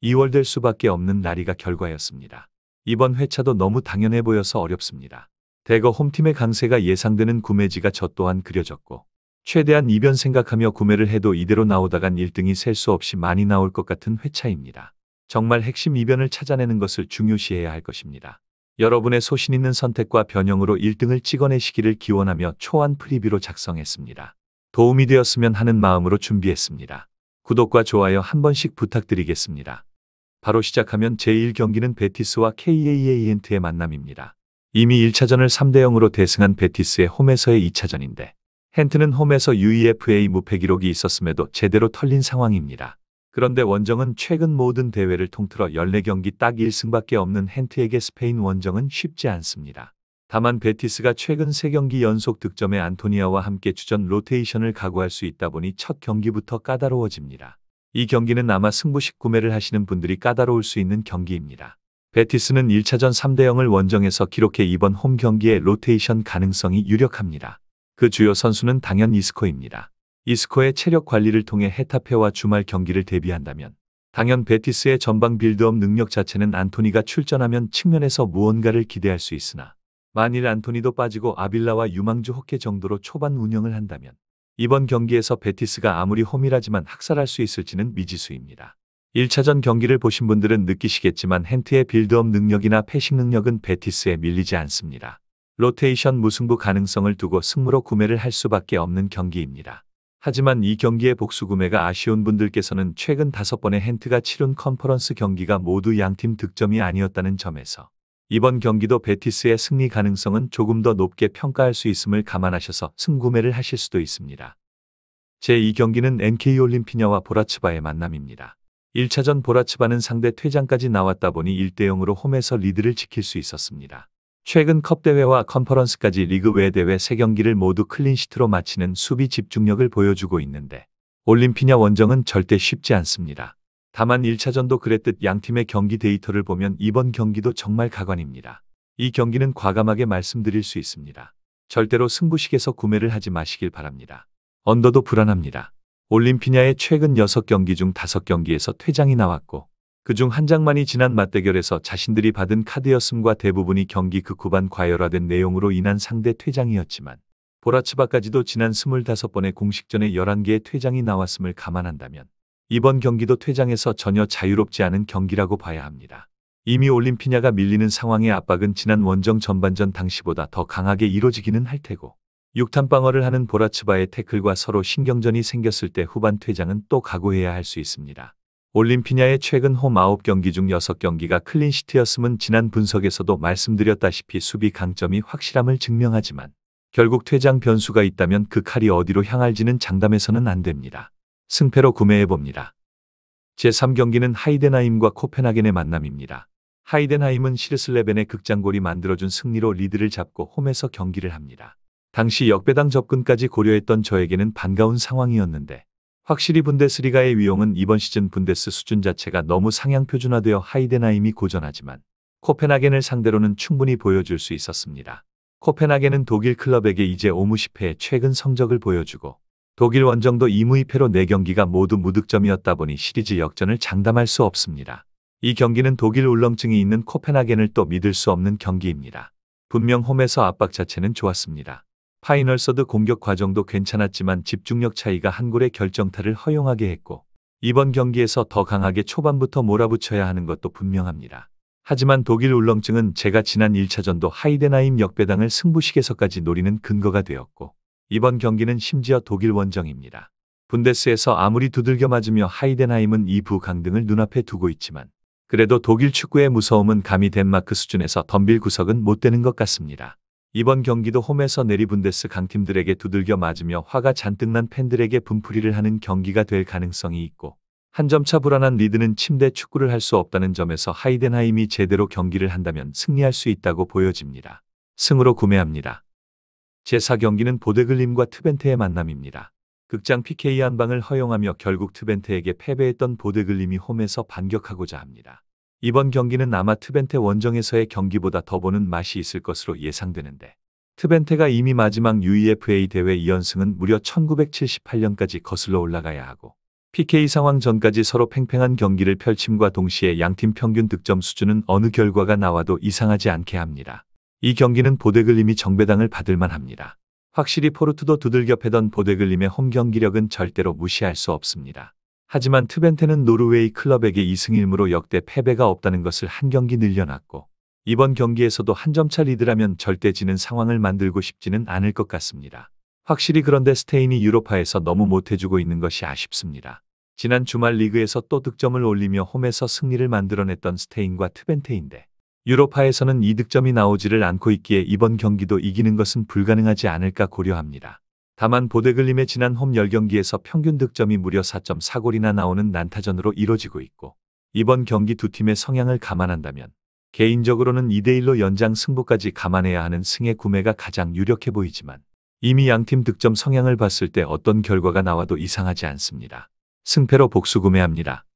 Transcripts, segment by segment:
2월 수밖에 없는 날이가 결과였습니다. 이번 회차도 너무 당연해 보여서 어렵습니다. 대거 홈팀의 강세가 예상되는 구매지가 저 또한 그려졌고 최대한 이변 생각하며 구매를 해도 이대로 나오다간 1등이 셀 수 없이 많이 나올 것 같은 회차입니다. 정말 핵심 이변을 찾아내는 것을 중요시해야 할 것입니다. 여러분의 소신 있는 선택과 변형으로 1등을 찍어내시기를 기원하며 초안 프리뷰로 작성했습니다. 도움이 되었으면 하는 마음으로 준비했습니다. 구독과 좋아요 한 번씩 부탁드리겠습니다. 바로 시작하면 제1경기는 베티스와 KAANT의 만남입니다. 이미 1차전을 3대0으로 대승한 베티스의 홈에서의 2차전인데 헨트는 홈에서 UEFA 무패 기록이 있었음에도 제대로 털린 상황입니다. 그런데 원정은 최근 모든 대회를 통틀어 14경기 딱 1승밖에 없는 헨트에게 스페인 원정은 쉽지 않습니다. 다만 베티스가 최근 3경기 연속 득점에 안토니아와 함께 주전 로테이션을 각오할 수 있다 보니 첫 경기부터 까다로워집니다. 이 경기는 아마 승부식 구매를 하시는 분들이 까다로울 수 있는 경기입니다. 베티스는 1차전 3대0을 원정에서 기록해 이번 홈 경기에 로테이션 가능성이 유력합니다. 그 주요 선수는 당연 이스코입니다. 이스코의 체력 관리를 통해 헤타페와 주말 경기를 대비한다면 당연 베티스의 전방 빌드업 능력 자체는 안토니가 출전하면 측면에서 무언가를 기대할 수 있으나 만일 안토니도 빠지고 아빌라와 유망주 호케 정도로 초반 운영을 한다면 이번 경기에서 베티스가 아무리 홈이라지만 학살할 수 있을지는 미지수입니다. 1차전 경기를 보신 분들은 느끼시겠지만 헨트의 빌드업 능력이나 패싱 능력은 베티스에 밀리지 않습니다. 로테이션 무승부 가능성을 두고 승무로 구매를 할 수밖에 없는 경기입니다. 하지만 이 경기의 복수 구매가 아쉬운 분들께서는 최근 5번의 헨트가 치룬 컨퍼런스 경기가 모두 양팀 득점이 아니었다는 점에서 이번 경기도 베티스의 승리 가능성은 조금 더 높게 평가할 수 있음을 감안하셔서 승구매를 하실 수도 있습니다. 제2경기는 NK 올림피냐와 보라츠바의 만남입니다. 1차전 보라츠바는 상대 퇴장까지 나왔다 보니 1대0으로 홈에서 리드를 지킬 수 있었습니다. 최근 컵대회와 컨퍼런스까지 리그 외 대회 3경기를 모두 클린시트로 마치는 수비 집중력을 보여주고 있는데 올림피냐 원정은 절대 쉽지 않습니다. 다만 1차전도 그랬듯 양팀의 경기 데이터를 보면 이번 경기도 정말 가관입니다. 이 경기는 과감하게 말씀드릴 수 있습니다. 절대로 승부식에서 구매를 하지 마시길 바랍니다. 언더도 불안합니다. 올림피냐의 최근 6경기 중 5경기에서 퇴장이 나왔고 그중 한 장만이 지난 맞대결에서 자신들이 받은 카드였음과 대부분이 경기 극후반 과열화된 내용으로 인한 상대 퇴장이었지만 보라츠바까지도 지난 25번의 공식전에 11개의 퇴장이 나왔음을 감안한다면 이번 경기도 퇴장에서 전혀 자유롭지 않은 경기라고 봐야 합니다. 이미 올림피냐가 밀리는 상황의 압박은 지난 원정 전반전 당시보다 더 강하게 이뤄지기는 할 테고 육탄방어를 하는 보라츠바의 태클과 서로 신경전이 생겼을 때 후반 퇴장은 또 각오해야 할 수 있습니다. 올림피냐의 최근 홈 9경기 중 6경기가 클린시트였음은 지난 분석에서도 말씀드렸다시피 수비 강점이 확실함을 증명하지만 결국 퇴장 변수가 있다면 그 칼이 어디로 향할지는 장담해서는 안 됩니다. 승패로 구매해봅니다. 제3경기는 하이덴하임과 코펜하겐의 만남입니다. 하이덴하임은 시르슬레벤의 극장골이 만들어준 승리로 리드를 잡고 홈에서 경기를 합니다. 당시 역배당 접근까지 고려했던 저에게는 반가운 상황이었는데 확실히 분데스리가의 위용은 이번 시즌 분데스 수준 자체가 너무 상향 표준화되어 하이덴하임이 고전하지만 코펜하겐을 상대로는 충분히 보여줄 수 있었습니다. 코펜하겐은 독일 클럽에게 이제 5무10패의 최근 성적을 보여주고 독일 원정도 2무2패로 4경기가 모두 무득점이었다 보니 시리즈 역전을 장담할 수 없습니다. 이 경기는 독일 울렁증이 있는 코펜하겐을 또 믿을 수 없는 경기입니다. 분명 홈에서 압박 자체는 좋았습니다. 파이널 서드 공격 과정도 괜찮았지만 집중력 차이가 한 골의 결정타를 허용하게 했고 이번 경기에서 더 강하게 초반부터 몰아붙여야 하는 것도 분명합니다. 하지만 독일 울렁증은 제가 지난 1차전도 하이덴하임 역배당을 승부식에서까지 노리는 근거가 되었고 이번 경기는 심지어 독일 원정입니다. 분데스에서 아무리 두들겨 맞으며 하이덴하임은 2부 강등을 눈앞에 두고 있지만 그래도 독일 축구의 무서움은 감히 덴마크 수준에서 덤빌 구석은 못 되는 것 같습니다. 이번 경기도 홈에서 내리 분데스 강팀들에게 두들겨 맞으며 화가 잔뜩 난 팬들에게 분풀이를 하는 경기가 될 가능성이 있고 한 점차 불안한 리드는 침대 축구를 할 수 없다는 점에서 하이덴하임이 제대로 경기를 한다면 승리할 수 있다고 보여집니다. 승으로 구매합니다. 제4경기는 보데글림과 트벤테의 만남입니다. 극장 PK 한 방을 허용하며 결국 트벤테에게 패배했던 보데글림이 홈에서 반격하고자 합니다. 이번 경기는 아마 트벤테 원정에서의 경기보다 더 보는 맛이 있을 것으로 예상되는데 트벤테가 이미 마지막 UEFA 대회 2연승은 무려 1978년까지 거슬러 올라가야 하고 PK 상황 전까지 서로 팽팽한 경기를 펼침과 동시에 양팀 평균 득점 수준은 어느 결과가 나와도 이상하지 않게 합니다. 이 경기는 보데글림이 정배당을 받을 만합니다. 확실히 포르투도 두들겨 패던 보데글림의 홈 경기력은 절대로 무시할 수 없습니다. 하지만 트벤테는 노르웨이 클럽에게 2승 1무로 역대 패배가 없다는 것을 한 경기 늘려놨고 이번 경기에서도 한 점차 리드라면 절대 지는 상황을 만들고 싶지는 않을 것 같습니다. 확실히 그런데 스테인이 유로파에서 너무 못해주고 있는 것이 아쉽습니다. 지난 주말 리그에서 또 득점을 올리며 홈에서 승리를 만들어냈던 스테인과 트벤테인데 유로파에서는 이 득점이 나오지를 않고 있기에 이번 경기도 이기는 것은 불가능하지 않을까 고려합니다. 다만 보데글림의 지난 홈 10경기에서 평균 득점이 무려 4.4골이나 나오는 난타전으로 이뤄지고 있고 이번 경기 두 팀의 성향을 감안한다면 개인적으로는 2대1로 연장 승부까지 감안해야 하는 승의 구매가 가장 유력해 보이지만 이미 양팀 득점 성향을 봤을 때 어떤 결과가 나와도 이상하지 않습니다. 승패로 복수 구매합니다.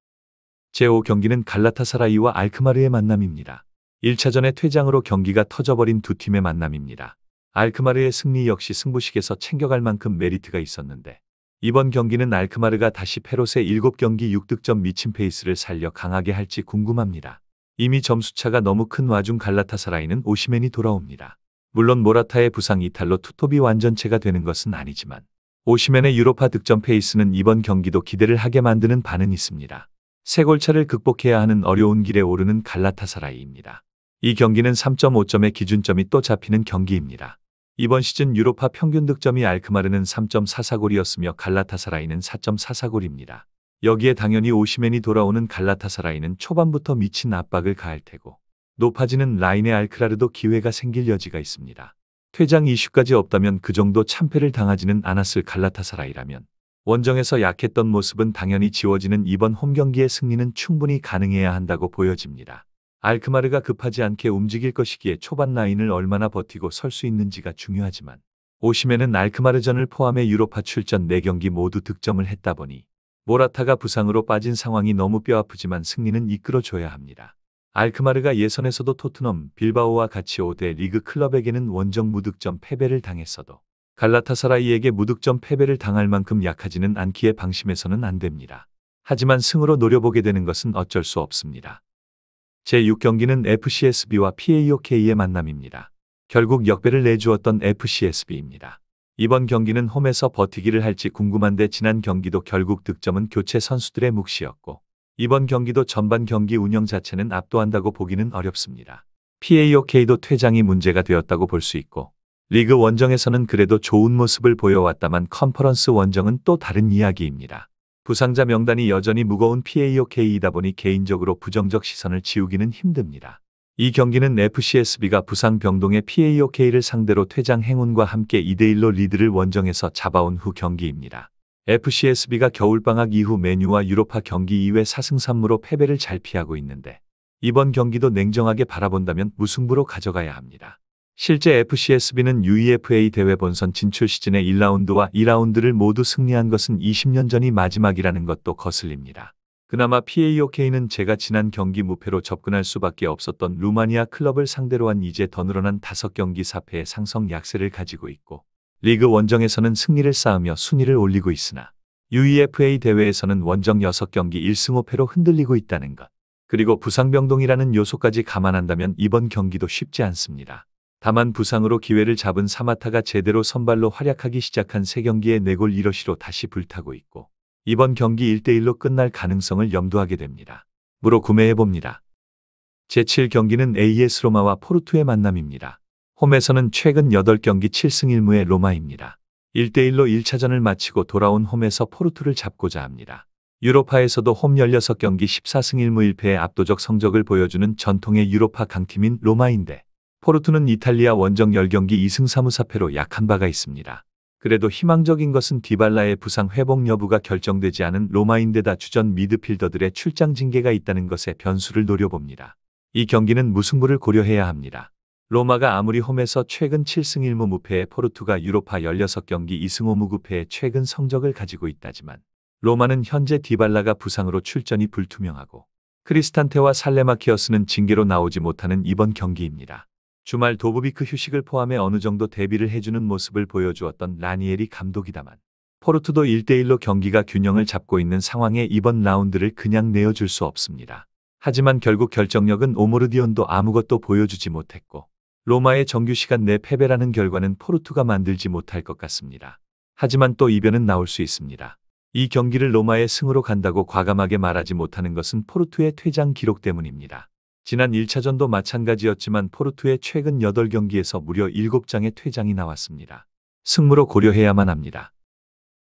제5경기는 갈라타사라이와 알크마르의 만남입니다. 1차전의 퇴장으로 경기가 터져버린 두 팀의 만남입니다. 알크마르의 승리 역시 승부식에서 챙겨갈 만큼 메리트가 있었는데 이번 경기는 알크마르가 다시 페롯의 7경기 6득점 미친 페이스를 살려 강하게 할지 궁금합니다. 이미 점수차가 너무 큰 와중 갈라타사라이는 오시멘이 돌아옵니다. 물론 모라타의 부상 이탈로 투톱이 완전체가 되는 것은 아니지만 오시멘의 유로파 득점 페이스는 이번 경기도 기대를 하게 만드는 바는 있습니다. 세 골차를 극복해야 하는 어려운 길에 오르는 갈라타사라이입니다. 이 경기는 3.5점의 기준점이 또 잡히는 경기입니다. 이번 시즌 유로파 평균 득점이 알크마르는 3.44골이었으며 갈라타사라이는 4.44골입니다. 여기에 당연히 오시멘이 돌아오는 갈라타사라이는 초반부터 미친 압박을 가할 테고 높아지는 라인의 알크라르도 기회가 생길 여지가 있습니다. 퇴장 이슈까지 없다면 그 정도 참패를 당하지는 않았을 갈라타사라이라면 원정에서 약했던 모습은 당연히 지워지는 이번 홈 경기의 승리는 충분히 가능해야 한다고 보여집니다. 알크마르가 급하지 않게 움직일 것이기에 초반 라인을 얼마나 버티고 설 수 있는지가 중요하지만 오시멘은 알크마르전을 포함해 유로파 출전 4경기 모두 득점을 했다 보니 모라타가 부상으로 빠진 상황이 너무 뼈아프지만 승리는 이끌어줘야 합니다. 알크마르가 예선에서도 토트넘, 빌바오와 같이 5대 리그 클럽에게는 원정 무득점 패배를 당했어도 갈라타사라이에게 무득점 패배를 당할 만큼 약하지는 않기에 방심해서는 안 됩니다. 하지만 승으로 노려보게 되는 것은 어쩔 수 없습니다. 제6경기는 FCSB와 PAOK의 만남입니다. 결국 역배를 내주었던 FCSB입니다. 이번 경기는 홈에서 버티기를 할지 궁금한데 지난 경기도 결국 득점은 교체 선수들의 몫이었고 이번 경기도 전반 경기 운영 자체는 압도한다고 보기는 어렵습니다. PAOK도 퇴장이 문제가 되었다고 볼 수 있고 리그 원정에서는 그래도 좋은 모습을 보여왔다만 컨퍼런스 원정은 또 다른 이야기입니다. 부상자 명단이 여전히 무거운 PAOK이다 보니 개인적으로 부정적 시선을 지우기는 힘듭니다. 이 경기는 FCSB가 부상 병동의 PAOK를 상대로 퇴장 행운과 함께 2대1로 리드를 원정에서 잡아온 후 경기입니다. FCSB가 겨울방학 이후 메뉴와 유로파 경기 이외 4승 3무로 패배를 잘 피하고 있는데 이번 경기도 냉정하게 바라본다면 무승부로 가져가야 합니다. 실제 FCSB는 UEFA 대회 본선 진출 시즌의 1라운드와 2라운드를 모두 승리한 것은 20년 전이 마지막이라는 것도 거슬립니다. 그나마 PAOK는 제가 지난 경기 무패로 접근할 수밖에 없었던 루마니아 클럽을 상대로 한 이제 더 늘어난 5경기 4패의 상성 약세를 가지고 있고 리그 원정에서는 승리를 쌓으며 순위를 올리고 있으나 UEFA 대회에서는 원정 6경기 1승 5패로 흔들리고 있다는 것. 그리고 부상병동이라는 요소까지 감안한다면 이번 경기도 쉽지 않습니다. 다만 부상으로 기회를 잡은 사마타가 제대로 선발로 활약하기 시작한 3경기의 4골 1어시로 다시 불타고 있고 이번 경기 1대1로 끝날 가능성을 염두하게 됩니다. 무로 구매해봅니다. 제7경기는 AS 로마와 포르투의 만남입니다. 홈에서는 최근 8경기 7승 1무의 로마입니다. 1대1로 1차전을 마치고 돌아온 홈에서 포르투를 잡고자 합니다. 유로파에서도 홈 16경기 14승 1무 1패의 압도적 성적을 보여주는 전통의 유로파 강팀인 로마인데 포르투는 이탈리아 원정 10경기 2승 3무 4패로 약한 바가 있습니다. 그래도 희망적인 것은 디발라의 부상 회복 여부가 결정되지 않은 로마인데다 주전 미드필더들의 출장 징계가 있다는 것에 변수를 노려봅니다. 이 경기는 무승부를 고려해야 합니다. 로마가 아무리 홈에서 최근 7승 1무 무패의 포르투가 유로파 16경기 2승 5무 9패의 최근 성적을 가지고 있다지만 로마는 현재 디발라가 부상으로 출전이 불투명하고 크리스탄테와 살레마키어스는 징계로 나오지 못하는 이번 경기입니다. 주말 도브비크 휴식을 포함해 어느 정도 대비를 해주는 모습을 보여주었던 라니에리 감독이다만 포르투도 1대1로 경기가 균형을 잡고 있는 상황에 이번 라운드를 그냥 내어줄 수 없습니다. 하지만 결국 결정력은 오모르디온도 아무것도 보여주지 못했고 로마의 정규 시간 내 패배라는 결과는 포르투가 만들지 못할 것 같습니다. 하지만 또 이변은 나올 수 있습니다. 이 경기를 로마의 승으로 간다고 과감하게 말하지 못하는 것은 포르투의 퇴장 기록 때문입니다. 지난 1차전도 마찬가지였지만 포르투의 최근 8경기에서 무려 7장의 퇴장이 나왔습니다. 승무로 고려해야만 합니다.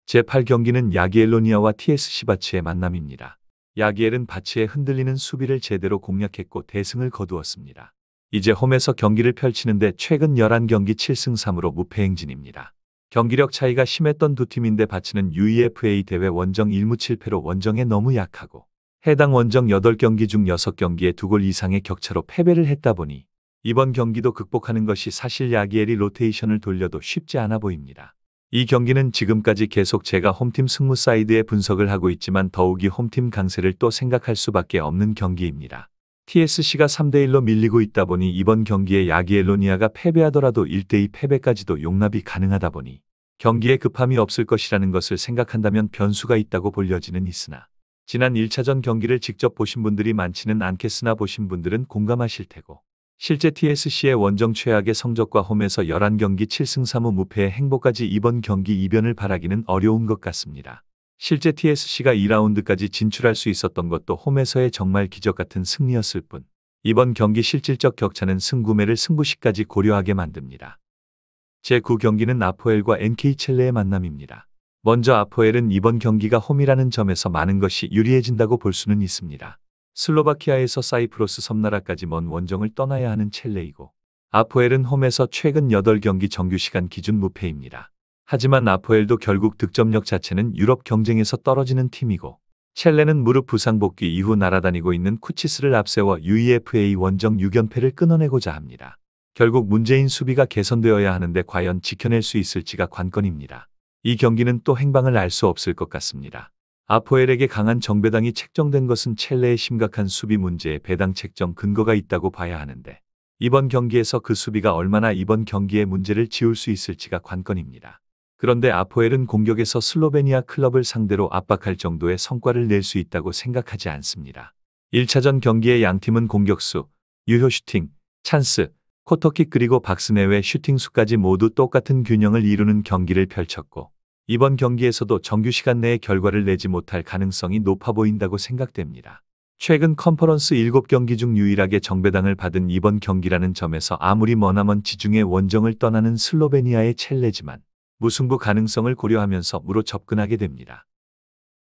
제8경기는 야기엘로니아와 TSC 바치의 만남입니다. 야기엘은 바치의 흔들리는 수비를 제대로 공략했고 대승을 거두었습니다. 이제 홈에서 경기를 펼치는데 최근 11경기 7승 3무로 무패 행진입니다. 경기력 차이가 심했던 두 팀인데 바치는 UEFA 대회 원정 1무 7패로 원정에 너무 약하고 해당 원정 8경기 중 6경기에 2골 이상의 격차로 패배를 했다 보니 이번 경기도 극복하는 것이 사실 야기엘이 로테이션을 돌려도 쉽지 않아 보입니다. 이 경기는 지금까지 계속 제가 홈팀 승무 사이드의 분석을 하고 있지만 더욱이 홈팀 강세를 또 생각할 수밖에 없는 경기입니다. TSC가 3대1로 밀리고 있다 보니 이번 경기에 야기엘로니아가 패배하더라도 1대2 패배까지도 용납이 가능하다 보니 경기에 급함이 없을 것이라는 것을 생각한다면 변수가 있다고 볼 여지는 있으나 지난 1차전 경기를 직접 보신 분들이 많지는 않겠으나 보신 분들은 공감하실 테고 실제 TSC의 원정 최악의 성적과 홈에서 11경기 7승 3무 무패의 행보까지 이번 경기 이변을 바라기는 어려운 것 같습니다. 실제 TSC가 2라운드까지 진출할 수 있었던 것도 홈에서의 정말 기적 같은 승리였을 뿐 이번 경기 실질적 격차는 승구매를 승부시까지 고려하게 만듭니다. 제9경기는 아포엘과 NK 첼레의 만남입니다. 먼저 아포엘은 이번 경기가 홈이라는 점에서 많은 것이 유리해진다고 볼 수는 있습니다. 슬로바키아에서 사이프러스 섬나라까지 먼 원정을 떠나야 하는 첼레이고 아포엘은 홈에서 최근 8경기 정규시간 기준 무패입니다. 하지만 아포엘도 결국 득점력 자체는 유럽 경쟁에서 떨어지는 팀이고 첼레는 무릎 부상 복귀 이후 날아다니고 있는 쿠치스를 앞세워 UEFA 원정 6연패를 끊어내고자 합니다. 결국 문제인 수비가 개선되어야 하는데 과연 지켜낼 수 있을지가 관건입니다. 이 경기는 또 행방을 알 수 없을 것 같습니다. 아포엘에게 강한 정배당이 책정된 것은 첼레의 심각한 수비 문제에 배당 책정 근거가 있다고 봐야 하는데 이번 경기에서 그 수비가 얼마나 이번 경기의 문제를 지울 수 있을지가 관건입니다. 그런데 아포엘은 공격에서 슬로베니아 클럽을 상대로 압박할 정도의 성과를 낼 수 있다고 생각하지 않습니다. 1차전 경기의 양팀은 공격수, 유효 슈팅, 찬스, 코터킥 그리고 박스 내외 슈팅 수까지 모두 똑같은 균형을 이루는 경기를 펼쳤고 이번 경기에서도 정규 시간 내에 결과를 내지 못할 가능성이 높아 보인다고 생각됩니다. 최근 컨퍼런스 7경기 중 유일하게 정배당을 받은 이번 경기라는 점에서 아무리 머나먼 지중해 원정을 떠나는 슬로베니아의 첼레지만 무승부 가능성을 고려하면서 무로 접근하게 됩니다.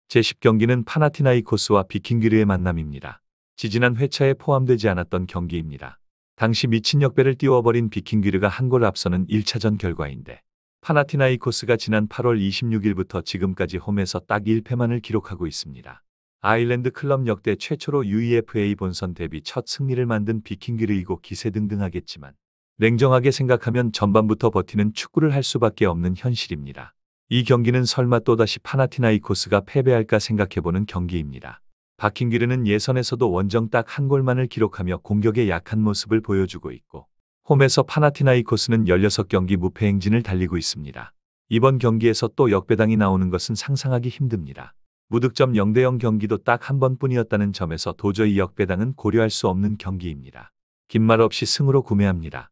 제10경기는 파나티나이코스와 비킹귀르의 만남입니다. 지지난 회차에 포함되지 않았던 경기입니다. 당시 미친 역배를 띄워버린 비킹귀르가 한 골 앞서는 1차전 결과인데 파나티나이코스가 지난 8월 26일부터 지금까지 홈에서 딱 1패만을 기록하고 있습니다. 아일랜드 클럽 역대 최초로 UEFA 본선 데뷔 첫 승리를 만든 비킹귀르이고 기세등등하겠지만 냉정하게 생각하면 전반부터 버티는 축구를 할 수밖에 없는 현실입니다. 이 경기는 설마 또다시 파나티나이코스가 패배할까 생각해보는 경기입니다. 비킹귀르는 예선에서도 원정 딱 한 골만을 기록하며 공격에 약한 모습을 보여주고 있고 홈에서 파나티나이코스는 16경기 무패 행진을 달리고 있습니다. 이번 경기에서 또 역배당이 나오는 것은 상상하기 힘듭니다. 무득점 0대0 경기도 딱 한 번뿐이었다는 점에서 도저히 역배당은 고려할 수 없는 경기입니다. 긴 말 없이 승으로 구매합니다.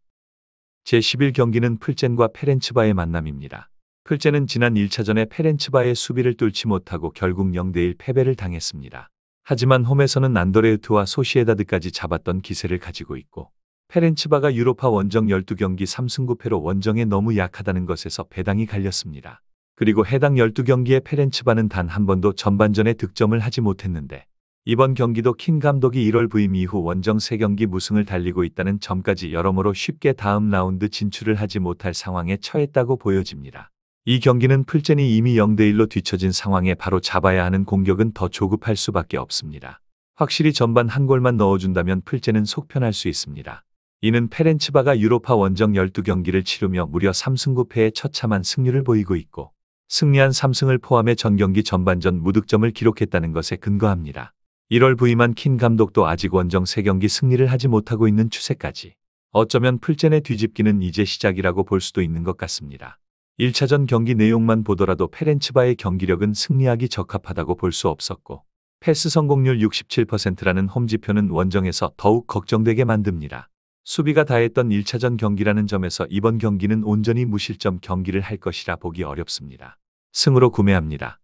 제11경기는 풀젠과 페렌츠바의 만남입니다. 풀젠은 지난 1차전에 페렌츠바의 수비를 뚫지 못하고 결국 0대1 패배를 당했습니다. 하지만 홈에서는 안도레우트와 소시에다드까지 잡았던 기세를 가지고 있고 페렌츠바가 유로파 원정 12경기 3승 9패로 원정에 너무 약하다는 것에서 배당이 갈렸습니다. 그리고 해당 12경기에 페렌츠바는 단 한 번도 전반전에 득점을 하지 못했는데 이번 경기도 킨 감독이 1월 부임 이후 원정 3경기 무승을 달리고 있다는 점까지 여러모로 쉽게 다음 라운드 진출을 하지 못할 상황에 처했다고 보여집니다. 이 경기는 풀젠이 이미 0대1로 뒤처진 상황에 바로 잡아야 하는 공격은 더 조급할 수밖에 없습니다. 확실히 전반 한 골만 넣어준다면 풀젠은 속편할 수 있습니다. 이는 페렌츠바가 유로파 원정 12경기를 치르며 무려 3승 9패의 처참한 승률을 보이고 있고 승리한 3승을 포함해 전경기 전반전 무득점을 기록했다는 것에 근거합니다. 1월 부임한 킨 감독도 아직 원정 3경기 승리를 하지 못하고 있는 추세까지 어쩌면 풀젠의 뒤집기는 이제 시작이라고 볼 수도 있는 것 같습니다. 1차전 경기 내용만 보더라도 페렌츠바의 경기력은 승리하기 적합하다고 볼 수 없었고 패스 성공률 67%라는 홈지표는 원정에서 더욱 걱정되게 만듭니다. 수비가 다했던 1차전 경기라는 점에서 이번 경기는 온전히 무실점 경기를 할 것이라 보기 어렵습니다. 승으로 구매합니다.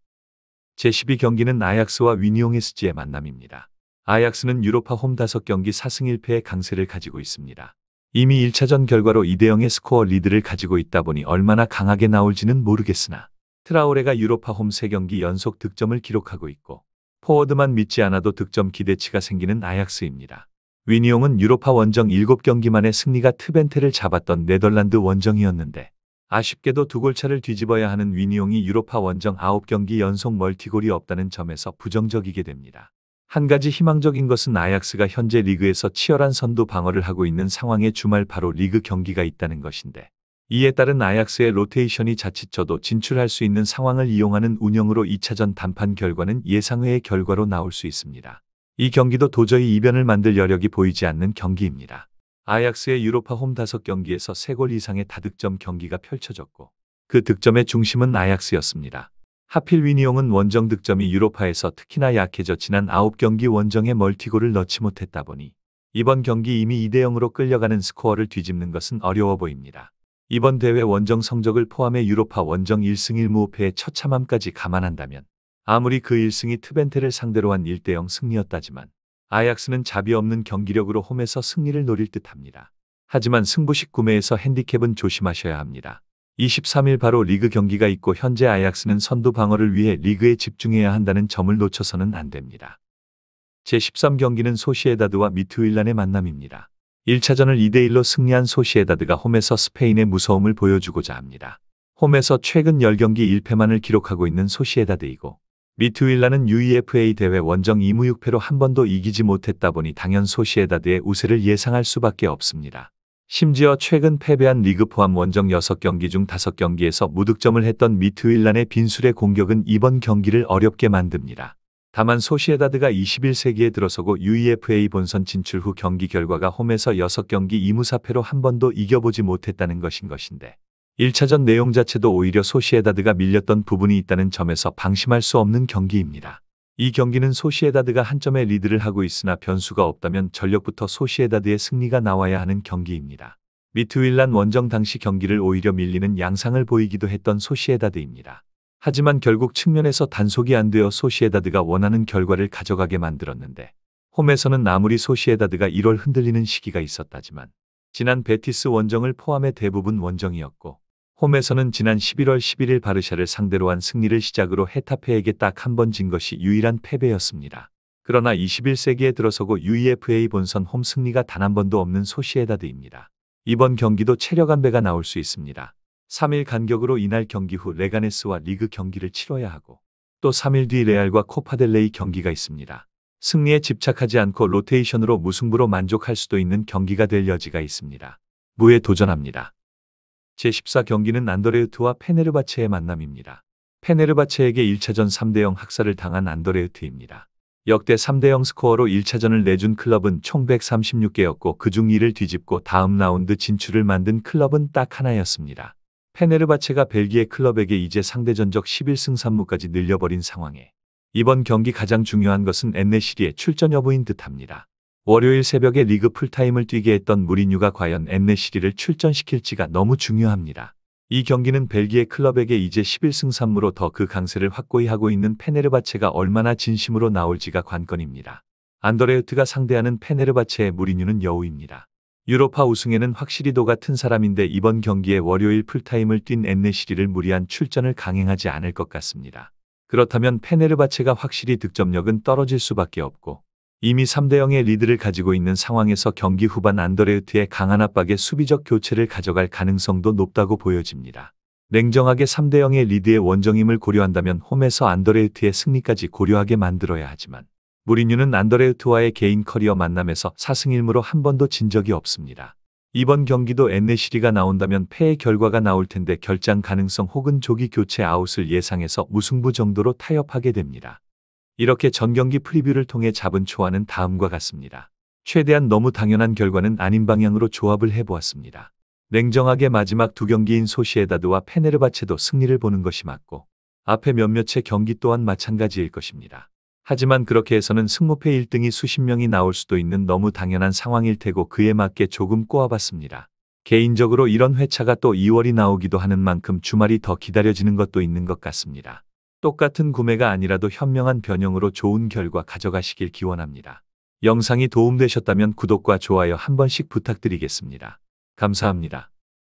제12경기는 아약스와 위니옹 SG의 만남입니다. 아약스는 유로파 홈 5경기 4승 1패의 강세를 가지고 있습니다. 이미 1차전 결과로 2대0의 스코어 리드를 가지고 있다 보니 얼마나 강하게 나올지는 모르겠으나 트라오레가 유로파 홈 3경기 연속 득점을 기록하고 있고 포워드만 믿지 않아도 득점 기대치가 생기는 아약스입니다. 위니옹은 유로파 원정 7경기 만에 승리가 트벤테를 잡았던 네덜란드 원정이었는데 아쉽게도 2골차를 뒤집어야 하는 위니옹이 유로파 원정 9경기 연속 멀티골이 없다는 점에서 부정적이게 됩니다. 한 가지 희망적인 것은 아약스가 현재 리그에서 치열한 선두 방어를 하고 있는 상황에 주말 바로 리그 경기가 있다는 것인데 이에 따른 아약스의 로테이션이 자칫 져도 진출할 수 있는 상황을 이용하는 운영으로 2차전 단판 결과는 예상외의 결과로 나올 수 있습니다. 이 경기도 도저히 이변을 만들 여력이 보이지 않는 경기입니다. 아약스의 유로파 홈 5경기에서 3골 이상의 다득점 경기가 펼쳐졌고 그 득점의 중심은 아약스였습니다. 하필 위니옹은 원정 득점이 유로파에서 특히나 약해져 지난 9경기 원정에 멀티골을 넣지 못했다 보니 이번 경기 이미 2대0으로 끌려가는 스코어를 뒤집는 것은 어려워 보입니다. 이번 대회 원정 성적을 포함해 유로파 원정 1승 1무 5패의 처참함까지 감안한다면 아무리 그 1승이 트벤테를 상대로 한 1대0 승리였다지만 아약스는 자비 없는 경기력으로 홈에서 승리를 노릴 듯합니다. 하지만 승부식 구매에서 핸디캡은 조심하셔야 합니다. 23일 바로 리그 경기가 있고 현재 아약스는 선두 방어를 위해 리그에 집중해야 한다는 점을 놓쳐서는 안 됩니다. 제13경기는 소시에다드와 미트윌란의 만남입니다. 1차전을 2대1로 승리한 소시에다드가 홈에서 스페인의 무서움을 보여주고자 합니다. 홈에서 최근 10경기 1패만을 기록하고 있는 소시에다드이고 미트윌란은 UEFA 대회 원정 2무 6패로 한 번도 이기지 못했다 보니 당연 소시에다드의 우세를 예상할 수밖에 없습니다. 심지어 최근 패배한 리그 포함 원정 6경기 중 5경기에서 무득점을 했던 미트윌란의 빈술의 공격은 이번 경기를 어렵게 만듭니다. 다만 소시에다드가 21세기에 들어서고 UEFA 본선 진출 후 경기 결과가 홈에서 6경기 2무 4패로 한 번도 이겨보지 못했다는 것인데 1차전 내용 자체도 오히려 소시에다드가 밀렸던 부분이 있다는 점에서 방심할 수 없는 경기입니다. 이 경기는 소시에다드가 한 점의 리드를 하고 있으나 변수가 없다면 전력부터 소시에다드의 승리가 나와야 하는 경기입니다. 미트윌란 원정 당시 경기를 오히려 밀리는 양상을 보이기도 했던 소시에다드입니다. 하지만 결국 측면에서 단속이 안 되어 소시에다드가 원하는 결과를 가져가게 만들었는데 홈에서는 아무리 소시에다드가 1월 흔들리는 시기가 있었다지만 지난 베티스 원정을 포함해 대부분 원정이었고 홈에서는 지난 11월 11일 바르샤를 상대로 한 승리를 시작으로 헤타페에게 딱 한 번 진 것이 유일한 패배였습니다. 그러나 21세기에 들어서고 UEFA 본선 홈 승리가 단 한 번도 없는 소시에다드입니다. 이번 경기도 체력 안배가 나올 수 있습니다. 3일 간격으로 이날 경기 후 레가네스와 리그 경기를 치러야 하고 또 3일 뒤 레알과 코파델레이 경기가 있습니다. 승리에 집착하지 않고 로테이션으로 무승부로 만족할 수도 있는 경기가 될 여지가 있습니다. 무에 도전합니다. 제14경기는 안더레흐트와 페네르바체의 만남입니다. 페네르바체에게 1차전 3대0 학살을 당한 안더레흐트입니다. 역대 3대0 스코어로 1차전을 내준 클럽은 총 136개였고 그중 2를 뒤집고 다음 라운드 진출을 만든 클럽은 딱 하나였습니다. 페네르바체가 벨기에 클럽에게 이제 상대 전적 11승 3무까지 늘려버린 상황에 이번 경기 가장 중요한 것은 엔네시리의 출전 여부인 듯합니다. 월요일 새벽에 리그 풀타임을 뛰게 했던 무리뉴가 과연 엔네시리를 출전시킬지가 너무 중요합니다. 이 경기는 벨기에 클럽에게 이제 11승 3무로 더 그 강세를 확고히 하고 있는 페네르바체가 얼마나 진심으로 나올지가 관건입니다. 안더레흐트가 상대하는 페네르바체의 무리뉴는 여우입니다. 유로파 우승에는 확실히도 같은 사람인데 이번 경기에 월요일 풀타임을 뛴 엔네시리를 무리한 출전을 강행하지 않을 것 같습니다. 그렇다면 페네르바체가 확실히 득점력은 떨어질 수밖에 없고 이미 3대0의 리드를 가지고 있는 상황에서 경기 후반 안더레흐트의 강한 압박에 수비적 교체를 가져갈 가능성도 높다고 보여집니다. 냉정하게 3대0의 리드의 원정임을 고려한다면 홈에서 안더레흐트의 승리까지 고려하게 만들어야 하지만 무리뉴는 안더레흐트와의 개인 커리어 만남에서 4승 1무로 한 번도 진 적이 없습니다. 이번 경기도 엔네시리가 나온다면 패의 결과가 나올 텐데 결장 가능성 혹은 조기 교체 아웃을 예상해서 무승부 정도로 타협하게 됩니다. 이렇게 전경기 프리뷰를 통해 잡은 초안은 다음과 같습니다. 최대한 너무 당연한 결과는 아닌 방향으로 조합을 해보았습니다. 냉정하게 마지막 두 경기인 소시에다드와 페네르바체도 승리를 보는 것이 맞고 앞에 몇몇의 경기 또한 마찬가지일 것입니다. 하지만 그렇게 해서는 승무패 1등이 수십 명이 나올 수도 있는 너무 당연한 상황일 테고 그에 맞게 조금 꼬아봤습니다. 개인적으로 이런 회차가 또 2월이 나오기도 하는 만큼 주말이 더 기다려지는 것도 있는 것 같습니다. 똑같은 구매가 아니라도 현명한 변형으로 좋은 결과 가져가시길 기원합니다. 영상이 도움되셨다면 구독과 좋아요 한 번씩 부탁드리겠습니다. 감사합니다.